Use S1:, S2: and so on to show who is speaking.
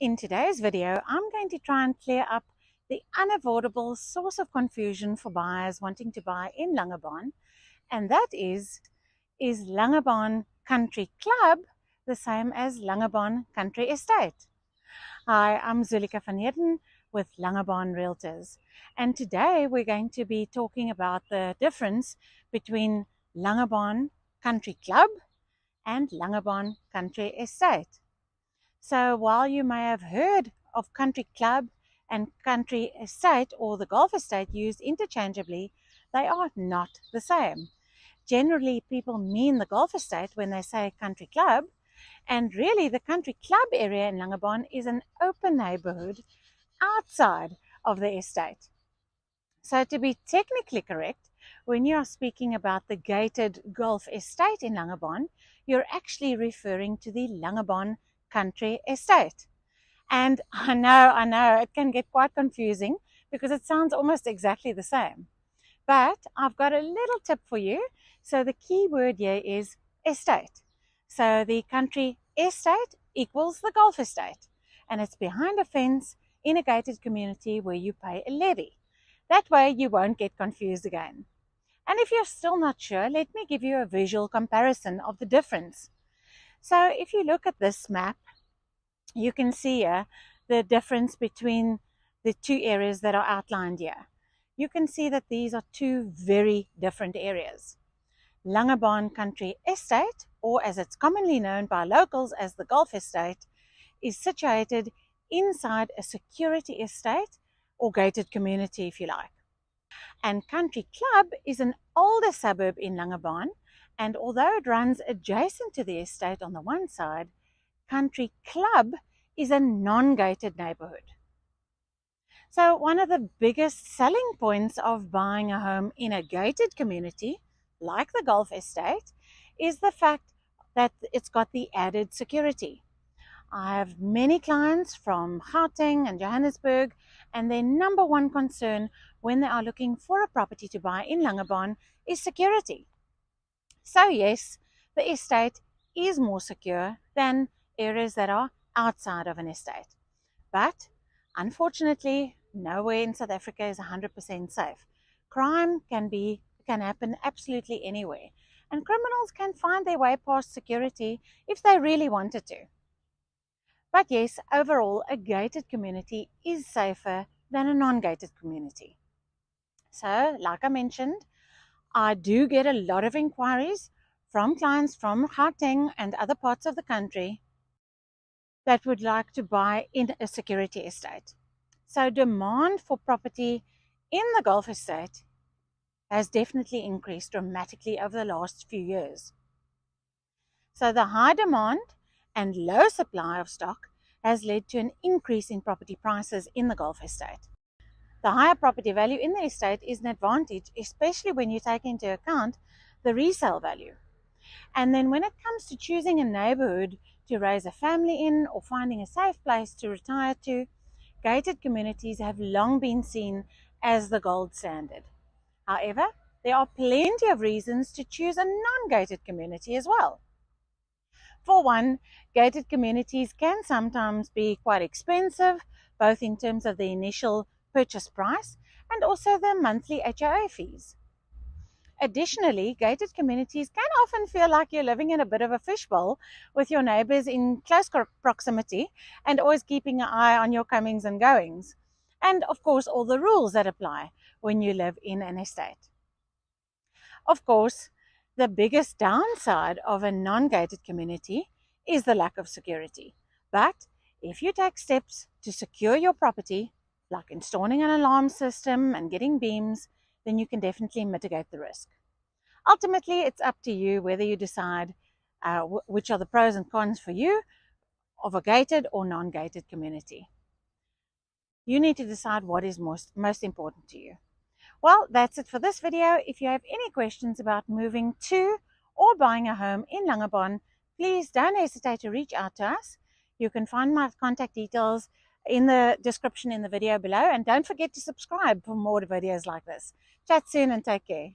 S1: In today's video, I'm going to try and clear up the unavoidable source of confusion for buyers wanting to buy in Langebaan, and that is Langebaan Country Club the same as Langebaan Country Estate? Hi, I'm Zulika van Heerden with Langebaan Realtors, and today we're going to be talking about the difference between Langebaan Country Club and Langebaan Country Estate. So while you may have heard of country club and country estate or the golf estate used interchangeably, they are not the same. Generally, people mean the golf estate when they say country club, and really the country club area in Langebaan is an open neighborhood outside of the estate. So to be technically correct, when you are speaking about the gated golf estate in Langebaan, you're actually referring to the Langebaan Country Estate. And I know, it can get quite confusing because it sounds almost exactly the same. But I've got a little tip for you. So the key word here is estate. So the country estate equals the golf estate. And it's behind a fence in a gated community where you pay a levy. That way you won't get confused again. And if you're still not sure, let me give you a visual comparison of the difference. So if you look at this map, you can see here the difference between the two areas that are outlined here. You can see that these are two very different areas. Langebaan Country Estate, or as it's commonly known by locals as the Golf Estate, is situated inside a security estate or gated community, if you like. And Country Club is an older suburb in Langebaan, and although it runs adjacent to the estate on the one side, Country Club is a non-gated neighborhood. So one of the biggest selling points of buying a home in a gated community, like the Golf Estate, is the fact that it's got the added security. I have many clients from Heerden and Johannesburg, and their number one concern when they are looking for a property to buy in Langebaan is security. So yes, the estate is more secure than areas that are outside of an estate. But unfortunately, nowhere in South Africa is 100% safe. Crime can happen absolutely anywhere, and criminals can find their way past security if they really wanted to. But yes, overall, a gated community is safer than a non-gated community. So, like I mentioned, I do get a lot of inquiries from clients from Gauteng and other parts of the country that would like to buy in a security estate. So demand for property in the Golf Estate has definitely increased dramatically over the last few years. So the high demand and low supply of stock has led to an increase in property prices in the Golf Estate. The higher property value in the estate is an advantage, especially when you take into account the resale value. And then when it comes to choosing a neighborhood to raise a family in or finding a safe place to retire to, gated communities have long been seen as the gold standard. However, there are plenty of reasons to choose a non-gated community as well. For one, gated communities can sometimes be quite expensive, both in terms of the initial purchase price and also the monthly HOA fees. Additionally, gated communities can often feel like you're living in a bit of a fishbowl with your neighbors in close proximity and always keeping an eye on your comings and goings. And of course, all the rules that apply when you live in an estate. Of course, the biggest downside of a non-gated community is the lack of security. But if you take steps to secure your property, like installing an alarm system and getting beams, then you can definitely mitigate the risk. Ultimately, it's up to you whether you decide which are the pros and cons for you of a gated or non-gated community. You need to decide what is most important to you. Well, that's it for this video. If you have any questions about moving to or buying a home in Langebaan, please don't hesitate to reach out to us. You can find my contact details in the description in the video below, and don't forget to subscribe for more videos like this. Chat soon and take care.